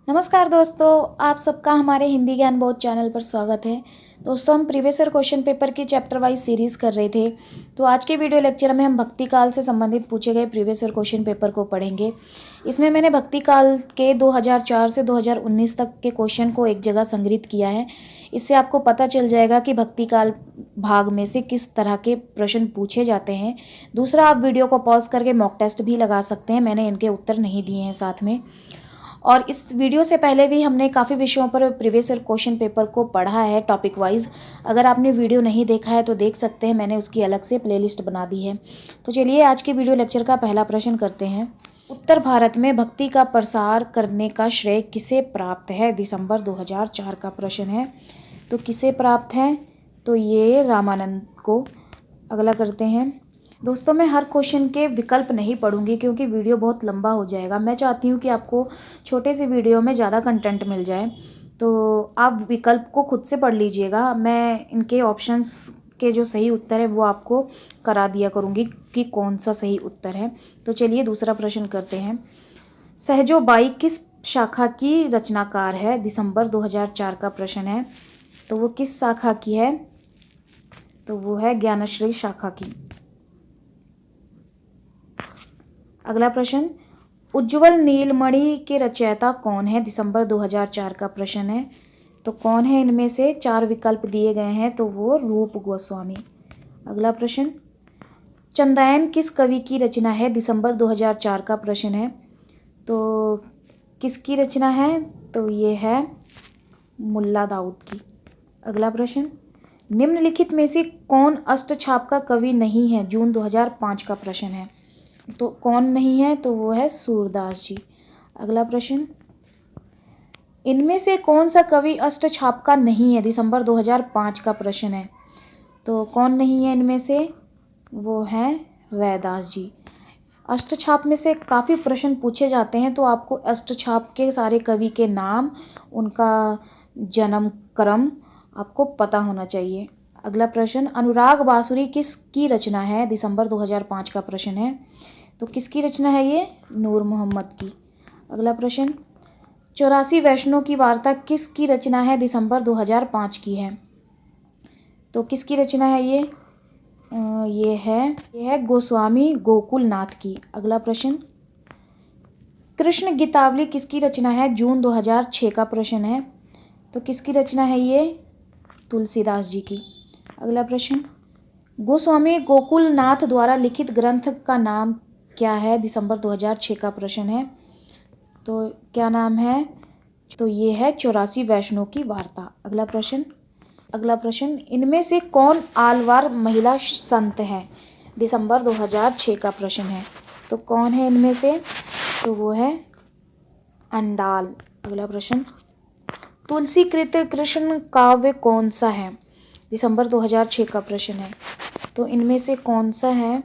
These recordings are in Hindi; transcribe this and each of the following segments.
नमस्कार दोस्तों, आप सबका हमारे हिंदी ज्ञान बोध चैनल पर स्वागत है। दोस्तों, हम प्रीवियस ईयर क्वेश्चन पेपर की चैप्टर वाइज सीरीज़ कर रहे थे। तो आज के वीडियो लेक्चर में हम भक्ति काल से संबंधित पूछे गए प्रीवियस ईयर क्वेश्चन पेपर को पढ़ेंगे। इसमें मैंने भक्ति काल के 2004 से 2019 तक के क्वेश्चन को एक जगह संग्रहित किया है। इससे आपको पता चल जाएगा कि भक्ति काल भाग में से किस तरह के प्रश्न पूछे जाते हैं। दूसरा, आप वीडियो को पॉज करके मॉक टेस्ट भी लगा सकते हैं, मैंने इनके उत्तर नहीं दिए हैं साथ में। और इस वीडियो से पहले भी हमने काफ़ी विषयों पर प्रीवियस ईयर क्वेश्चन पेपर को पढ़ा है टॉपिक वाइज। अगर आपने वीडियो नहीं देखा है तो देख सकते हैं, मैंने उसकी अलग से प्लेलिस्ट बना दी है। तो चलिए आज के वीडियो लेक्चर का पहला प्रश्न करते हैं। उत्तर भारत में भक्ति का प्रसार करने का श्रेय किसे प्राप्त है? दिसंबर 2004 का प्रश्न है। तो किसे प्राप्त है? तो ये रामानंद को। अगला करते हैं। दोस्तों, मैं हर क्वेश्चन के विकल्प नहीं पढ़ूंगी क्योंकि वीडियो बहुत लंबा हो जाएगा। मैं चाहती हूँ कि आपको छोटे से वीडियो में ज़्यादा कंटेंट मिल जाए, तो आप विकल्प को खुद से पढ़ लीजिएगा। मैं इनके ऑप्शंस के जो सही उत्तर है वो आपको करा दिया करूँगी कि कौन सा सही उत्तर है। तो चलिए दूसरा प्रश्न करते हैं। सहजोबाई किस शाखा की रचनाकार है? दिसंबर 2004 का प्रश्न है। तो वो किस शाखा की है? तो वो है ज्ञानश्री शाखा की। अगला प्रश्न, उज्ज्वल नीलमणि के रचयिता कौन है? दिसंबर 2004 का प्रश्न है। तो कौन है इनमें से? 4 विकल्प दिए गए हैं, तो वो रूप गोस्वामी। अगला प्रश्न, चंदायन किस कवि की रचना है? दिसंबर 2004 का प्रश्न है। तो किसकी रचना है? तो ये है मुल्ला दाऊद की। अगला प्रश्न, निम्नलिखित में से कौन अष्टछाप का कवि नहीं है? जून 2005 का प्रश्न है। तो कौन नहीं है? तो वो है सूरदास जी। अगला प्रश्न, इनमें से कौन सा कवि अष्टछाप का नहीं है? दिसंबर 2005 का प्रश्न है। तो कौन नहीं है इनमें से? वो है रैदास जी। अष्टछाप में से काफ़ी प्रश्न पूछे जाते हैं, तो आपको अष्टछाप के सारे कवि के नाम, उनका जन्म क्रम आपको पता होना चाहिए। अगला प्रश्न, अनुराग बांसुरी किसकी रचना है? दिसंबर 2005 का प्रश्न है। तो किसकी रचना है ये? नूर मोहम्मद की। अगला प्रश्न, 84 वैष्णव की वार्ता किसकी रचना है? दिसंबर 2005 की है। तो किसकी रचना है ये? ये है गोस्वामी गोकुलनाथ की। अगला प्रश्न, कृष्ण गीतावली किसकी रचना है? जून 2006 का प्रश्न है। तो किसकी रचना है ये? तुलसीदास जी की। अगला प्रश्न, गोस्वामी गोकुलनाथ द्वारा लिखित ग्रंथ का नाम क्या है? दिसंबर 2006 का प्रश्न है। तो क्या नाम है? तो ये है 84 वैष्णव की वार्ता। अगला प्रश्न, इनमें से कौन आलवार महिला संत है? दिसंबर 2006 का प्रश्न है। तो कौन है इनमें से? तो वो है अंडाल। अगला प्रश्न, तुलसीकृत कृष्ण काव्य कौन सा है? दिसंबर 2006 का प्रश्न है। तो इनमें से कौन सा है?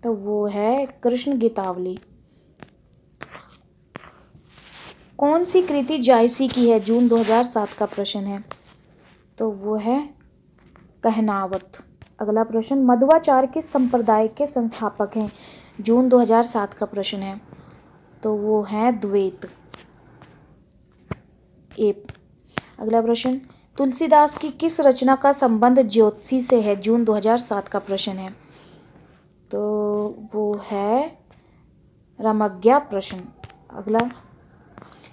तो वो है कृष्ण गीतावली। कौन सी कृति जायसी की है? जून 2007 का प्रश्न है। तो वो है कहनावत। अगला प्रश्न, मध्वाचार्य किस संप्रदाय के संस्थापक हैं? जून 2007 का प्रश्न है। तो वो है द्वैत। अगला प्रश्न, तुलसीदास की किस रचना का संबंध ज्योतिषी से है? जून 2007 का प्रश्न है। तो वो है रामज्ञा प्रश्न। अगला,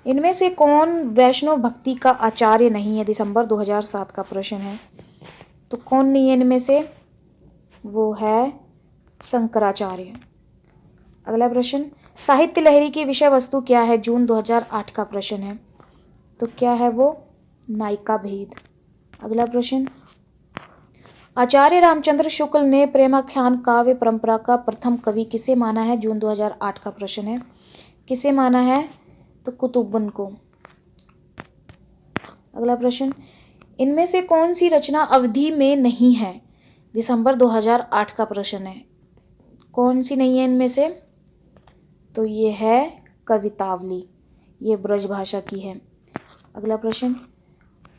इनमें से कौन वैष्णव भक्ति का आचार्य नहीं है? दिसंबर 2007 का प्रश्न है। तो कौन नहीं है इनमें से? वो है शंकराचार्य। अगला प्रश्न, साहित्य लहरी की विषय वस्तु क्या है? जून 2008 का प्रश्न है। तो क्या है वो? नायिका भेद। अगला प्रश्न, आचार्य रामचंद्र शुक्ल ने प्रेमाख्यान काव्य परंपरा का प्रथम कवि किसे माना है? जून 2008 का प्रश्न है। किसे माना है? तो कुतुब्बन को। अगला प्रश्न, इनमें से कौन सी रचना अवधि में नहीं है? दिसंबर 2008 का प्रश्न है। कौन सी नहीं है इनमें से? तो ये है कवितावली, ये ब्रज भाषा की है। अगला प्रश्न,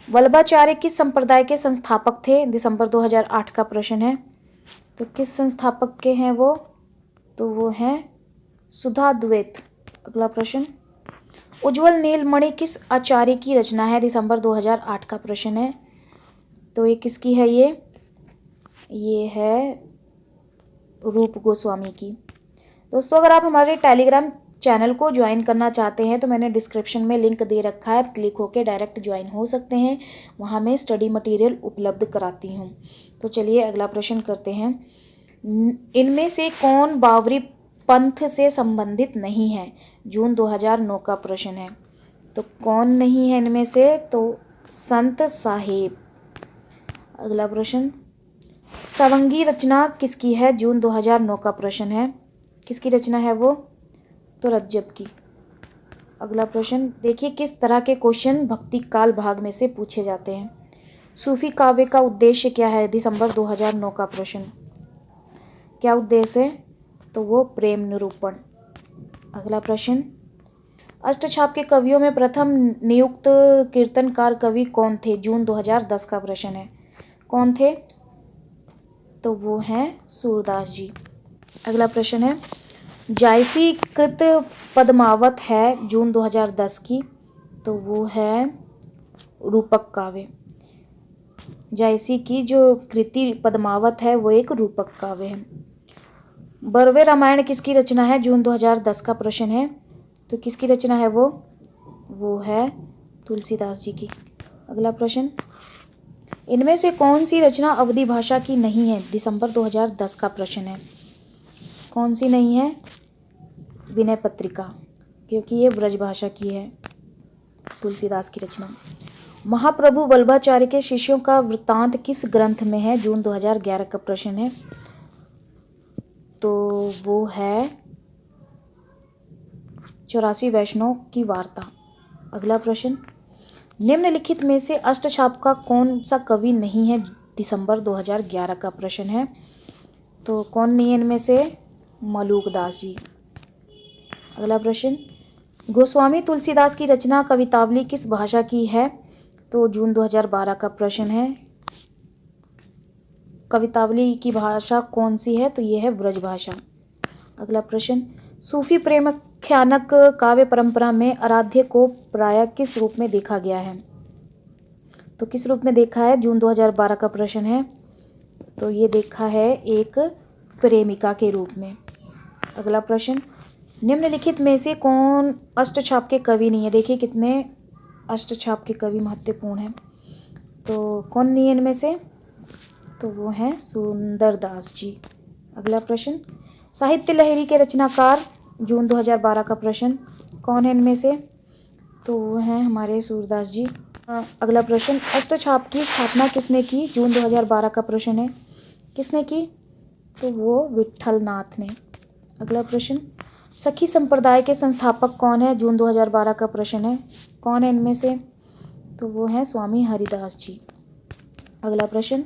वल्लभाचार्य किस संप्रदाय के संस्थापक थे? दिसंबर 2008 का प्रश्न है। तो किस संस्थापक के हैं वो? तो वो हैं सुधा द्वैत। अगला प्रश्न, उज्ज्वल नीलमणि किस आचार्य की रचना है? दिसंबर 2008 का प्रश्न है। तो ये किसकी है? ये है रूप गोस्वामी की। दोस्तों, अगर आप हमारे टेलीग्राम चैनल को ज्वाइन करना चाहते हैं तो मैंने डिस्क्रिप्शन में लिंक दे रखा है, क्लिक होके डायरेक्ट ज्वाइन हो सकते हैं। वहाँ मैं स्टडी मटेरियल उपलब्ध कराती हूँ। तो चलिए अगला प्रश्न करते हैं। इनमें से कौन बावरी पंथ से संबंधित नहीं है? जून 2009 का प्रश्न है। तो कौन नहीं है इनमें से? तो संत साहेब। अगला प्रश्न, सावंगी रचना किसकी है? जून 2009 का प्रश्न है। किसकी रचना है वो? तो रज्जब की। अगला प्रश्न देखिए, किस तरह के क्वेश्चन भक्ति काल भाग में से पूछे जाते हैं? सूफी काव्य का उद्देश्य क्या है? दिसंबर 2009 का प्रश्न। क्या उद्देश्य है? तो वो प्रेम निरूपण। अगला प्रश्न, अष्टछाप के कवियों में प्रथम नियुक्त कीर्तनकार कवि कौन थे? जून 2010 का प्रश्न है। कौन थे? तो वो हैं सूरदास जी। अगला प्रश्न है, जायसी कृत पद्मावत है जून 2010 की? तो वो है रूपक काव्य। जायसी की जो कृति पद्मावत है वो एक रूपक काव्य है। बरवे रामायण किसकी रचना है? जून 2010 का प्रश्न है। तो किसकी रचना है वो है तुलसीदास जी की। अगला प्रश्न, इनमें से कौन सी रचना अवधी भाषा की नहीं है? दिसंबर 2010 का प्रश्न है। कौन सी नहीं है? विनय पत्रिका, क्योंकि ये ब्रज भाषा की है, तुलसीदास की रचना। महाप्रभु वल्लभाचार्य के शिष्यों का वृत्तांत किस ग्रंथ में है? जून 2011 का प्रश्न है। तो वो है 84 वैष्णव की वार्ता। अगला प्रश्न, निम्नलिखित में से अष्टछाप का कौन सा कवि नहीं है? दिसंबर 2011 का प्रश्न है। तो कौन नहीं है इनमें से? मलूकदास जी। अगला प्रश्न, गोस्वामी तुलसीदास की रचना कवितावली किस भाषा की है? तो जून 2012 का प्रश्न है। कवितावली की भाषा कौन सी है? तो ये है ब्रज भाषा। अगला प्रश्न, सूफी प्रेमाख्यानक काव्य परंपरा में आराध्य को प्रायः किस रूप में देखा गया है? तो किस रूप में देखा है? जून 2012 का प्रश्न है। तो ये देखा है एक प्रेमिका के रूप में। अगला प्रश्न, निम्नलिखित में से कौन अष्टछाप के कवि नहीं है? देखिए कितने अष्टछाप के कवि महत्वपूर्ण हैं। तो कौन नहीं है इनमें से? तो वो हैं सुंदरदास जी। अगला प्रश्न, साहित्य लहरी के रचनाकार जून 2012 का प्रश्न। कौन है इनमें से? तो वो हैं हमारे सूरदास जी। अगला प्रश्न, अष्टछाप की स्थापना किसने की? जून 2012 का प्रश्न है। किसने की? तो वो विठल नाथ ने। अगला प्रश्न, सखी संप्रदाय के संस्थापक कौन है? जून 2012 का प्रश्न है। कौन है इनमें से? तो वो हैं स्वामी हरिदास जी। अगला प्रश्न,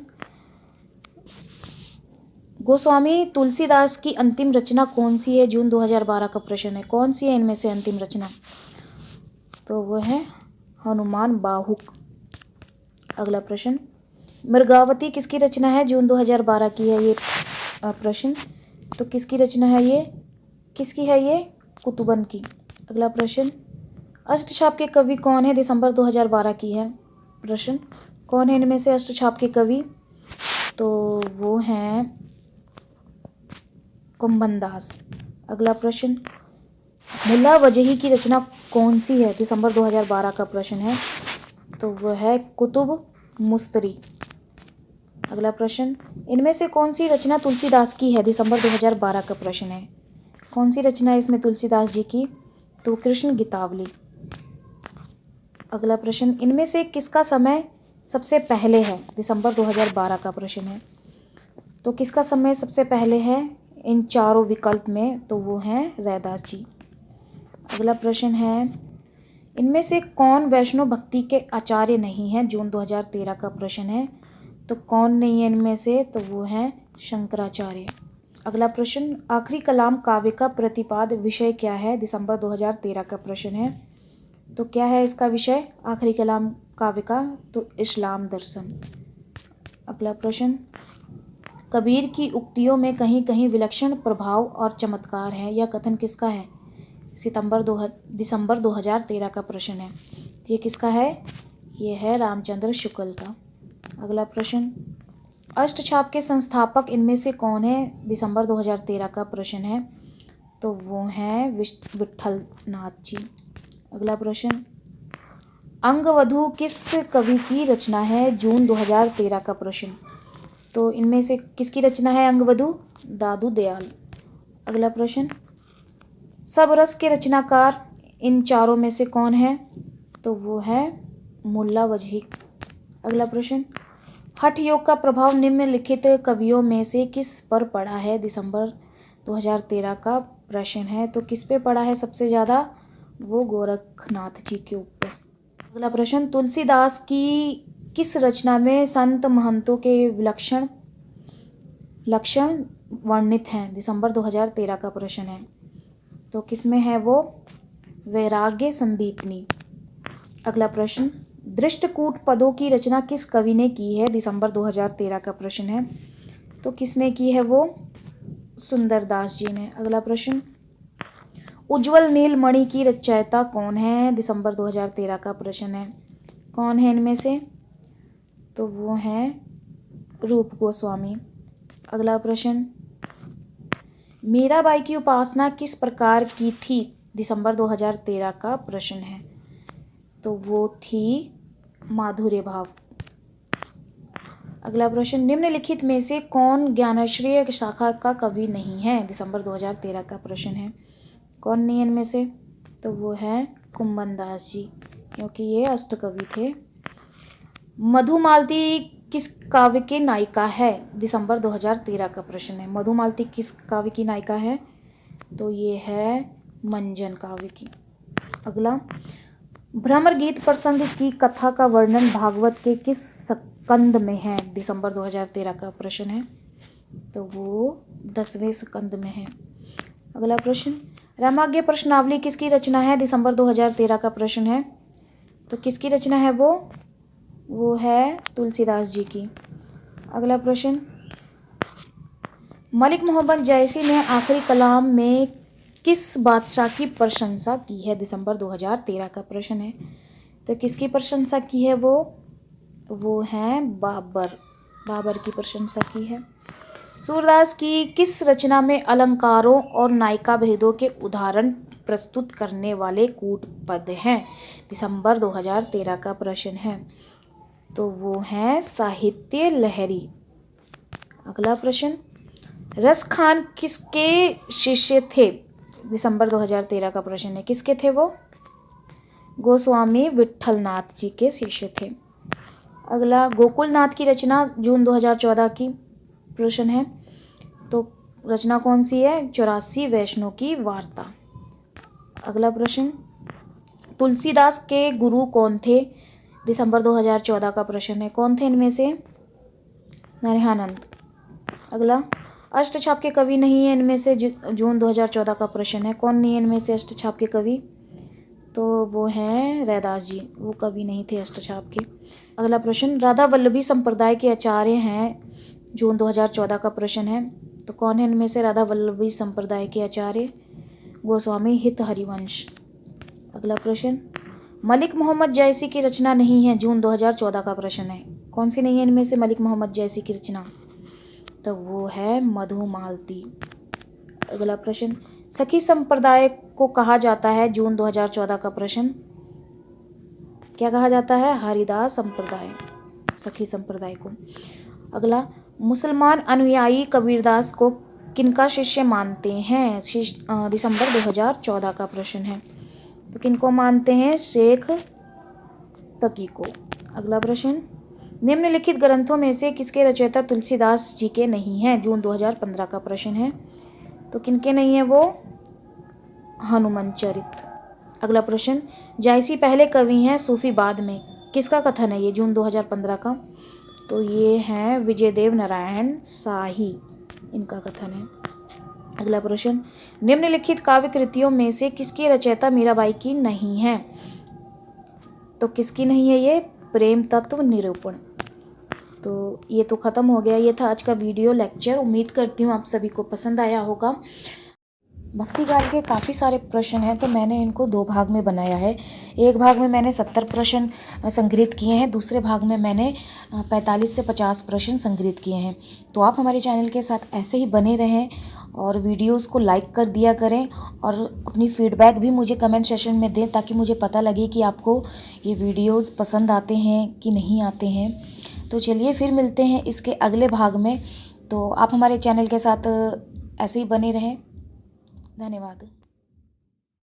गोस्वामी तुलसीदास की अंतिम रचना कौन सी है? जून 2012 का प्रश्न है। कौन सी है इनमें से अंतिम रचना? तो वो है हनुमान बाहुक। अगला प्रश्न, मृगावती किसकी रचना है? जून 2012 की है ये प्रश्न। तो किसकी रचना है ये? किसकी है ये? कुतुबन की। अगला प्रश्न, अष्टछाप के कवि कौन है? दिसंबर 2012 की है प्रश्न। कौन है इनमें से अष्टछाप के कवि? तो वो हैं कुंभन दास। अगला प्रश्न, मुल्ला वजही की रचना कौन सी है? दिसंबर 2012 का प्रश्न है। तो वह है कुतुब मुस्तरी। अगला प्रश्न, इनमें से कौन सी रचना तुलसीदास की है? दिसंबर 2012 का प्रश्न है। कौन सी रचना है इसमें तुलसीदास जी की? तो कृष्ण गीतावली। अगला प्रश्न, इनमें से किसका समय सबसे पहले है? दिसंबर 2012 का प्रश्न है। तो किसका समय सबसे पहले है इन चारों विकल्प में? तो वो हैं रैदास जी। अगला प्रश्न है, इनमें से कौन वैष्णव भक्ति के आचार्य नहीं है? जून 2013 का प्रश्न है। तो कौन नहीं है इनमें से? तो वो हैं शंकराचार्य। अगला प्रश्न, आखिरी कलाम काव्य का प्रतिपाद्य विषय क्या है? दिसंबर 2013 का प्रश्न है। तो क्या है इसका विषय आखिरी कलाम काव्य का? तो इस्लाम दर्शन। अगला प्रश्न, कबीर की उक्तियों में कहीं कहीं विलक्षण प्रभाव और चमत्कार है, यह कथन किसका है? दिसंबर 2013 का प्रश्न है। तो ये किसका है? ये है रामचंद्र शुक्ल का। अगला प्रश्न, अष्टछाप के संस्थापक इनमें से कौन है? दिसंबर 2013 का प्रश्न है। तो वो हैं विट्ठल नाथ जी। अगला प्रश्न, अंगवधू किस कवि की रचना है? जून 2013 का प्रश्न। तो इनमें से किसकी रचना है अंगवधू? दादू दयाल। अगला प्रश्न, सब रस के रचनाकार इन चारों में से कौन है? तो वो है मुल्ला वजही। अगला प्रश्न, हठ योग का प्रभाव निम्नलिखित कवियों में से किस पर पड़ा है? दिसंबर 2013 का प्रश्न है। तो किस पे पड़ा है सबसे ज़्यादा? वो गोरखनाथ जी के ऊपर। अगला प्रश्न, तुलसीदास की किस रचना में संत महंतों के विलक्षण लक्षण वर्णित हैं? दिसंबर 2013 का प्रश्न है। तो किसमें है वो? वैराग्य संदीपनी। अगला प्रश्न, दृष्टकूट पदों की रचना किस कवि ने की है? दिसंबर 2013 का प्रश्न है। तो किसने की है वो? सुंदरदास जी ने। अगला प्रश्न, उज्ज्वल नीलमणि की रचयिता कौन है? दिसंबर 2013 का प्रश्न है। कौन है इनमें से? तो वो हैं रूप गोस्वामी। अगला प्रश्न, मीराबाई की उपासना किस प्रकार की थी? दिसंबर 2013 का प्रश्न है। तो वो थी माधुर्य भाव। अगला प्रश्न, निम्नलिखित में से कौन ज्ञानाश्रय शाखा का कवि नहीं है? दिसंबर 2013 का प्रश्न है। कौन नहीं है इनमें से? तो वो है कुंभन दास जी, क्योंकि ये अष्टकवि थे। मधुमालती किस काव्य की नायिका है? दिसंबर 2013 का प्रश्न है। मधुमालती किस काव्य की नायिका है? तो ये है मंजन काव्य की। अगला, भ्रमर गीत प्रसंग की कथा का वर्णन भागवत के किस स्कंद में है? दिसंबर 2013 का प्रश्न है। तो वो 10वें स्कंद में है। अगला प्रश्न, रामाज्ञ प्रश्नावली किसकी रचना है? दिसंबर 2013 का प्रश्न है। तो किसकी रचना है वो है तुलसीदास जी की। अगला प्रश्न, मलिक मोहम्मद जैसी ने आखिरी कलाम में किस बादशाह की प्रशंसा की है? दिसंबर 2013 का प्रश्न है। तो किसकी प्रशंसा की है वो हैं बाबर की प्रशंसा की है। सूरदास की किस रचना में अलंकारों और नायिका भेदों के उदाहरण प्रस्तुत करने वाले कूट पद हैं? दिसंबर 2013 का प्रश्न है। तो वो हैं साहित्य लहरी। अगला प्रश्न, रस खान किसके शिष्य थे? दिसंबर 2013 का प्रश्न है। किसके थे वो? गोस्वामी विट्ठलनाथ जी के शिष्य थे। अगला, गोकुलनाथ की रचना जून 2014 की प्रश्न है। तो रचना कौन सी है? 84 वैष्णव की वार्ता। अगला प्रश्न, तुलसीदास के गुरु कौन थे? दिसंबर 2014 का प्रश्न है। कौन थे इनमें से? नरहानंद। अगला, अष्टछाप के कवि नहीं है इनमें से? जून 2014 का प्रश्न है। कौन नहीं है इनमें से अष्टछाप के कवि? तो वो हैं रैदास जी, वो कवि नहीं थे अष्टछाप के। अगला प्रश्न, राधा वल्लभी संप्रदाय के आचार्य हैं? जून 2014 का प्रश्न है। तो कौन है इनमें से राधा वल्लभी संप्रदाय के आचार्य? गोस्वामी हित हरिवंश। अगला प्रश्न, मलिक मोहम्मद जैसी की रचना नहीं है? जून 2014 का प्रश्न है। कौन सी नहीं है इनमें से मलिक मोहम्मद जैसी की रचना? तो वो है मधुमालती। अगला प्रश्न, सखी संप्रदाय को कहा जाता है? जून 2014 का प्रश्न। क्या कहा जाता है? हरिदास संप्रदाय, सखी संप्रदाय को। अगला, मुसलमान अनुयायी कबीरदास को किनका शिष्य मानते हैं? दिसंबर 2014 का प्रश्न है। तो किनको मानते हैं? शेख तकी को। अगला प्रश्न, निम्नलिखित ग्रंथों में से किसके रचयिता तुलसीदास जी के नहीं हैं? जून 2015 का प्रश्न है। तो किनके नहीं है वो? हनुमान चरित। अगला प्रश्न, जायसी पहले कवि हैं, सूफी बाद में। किसका कथन है ये? जून 2015 का। तो ये हैं विजयदेव नारायण शाही, इनका कथन है। अगला प्रश्न, निम्नलिखित काव्य कृतियों में से किसकी रचयिता मीराबाई की नहीं है? तो किसकी नहीं है ये? प्रेम तत्व निरूपण। तो ये तो ख़त्म हो गया। ये था आज का वीडियो लेक्चर। उम्मीद करती हूँ आप सभी को पसंद आया होगा। भक्ति काल के काफ़ी सारे प्रश्न हैं, तो मैंने इनको 2 भाग में बनाया है। एक भाग में मैंने 70 प्रश्न संग्रहित किए हैं, दूसरे भाग में मैंने 45 से 50 प्रश्न संग्रहित किए हैं। तो आप हमारे चैनल के साथ ऐसे ही बने रहें और वीडियोस को लाइक कर दिया करें और अपनी फीडबैक भी मुझे कमेंट सेशन में दें, ताकि मुझे पता लगे कि आपको ये वीडियोस पसंद आते हैं कि नहीं आते हैं। तो चलिए फिर मिलते हैं इसके अगले भाग में। तो आप हमारे चैनल के साथ ऐसे ही बने रहें। धन्यवाद।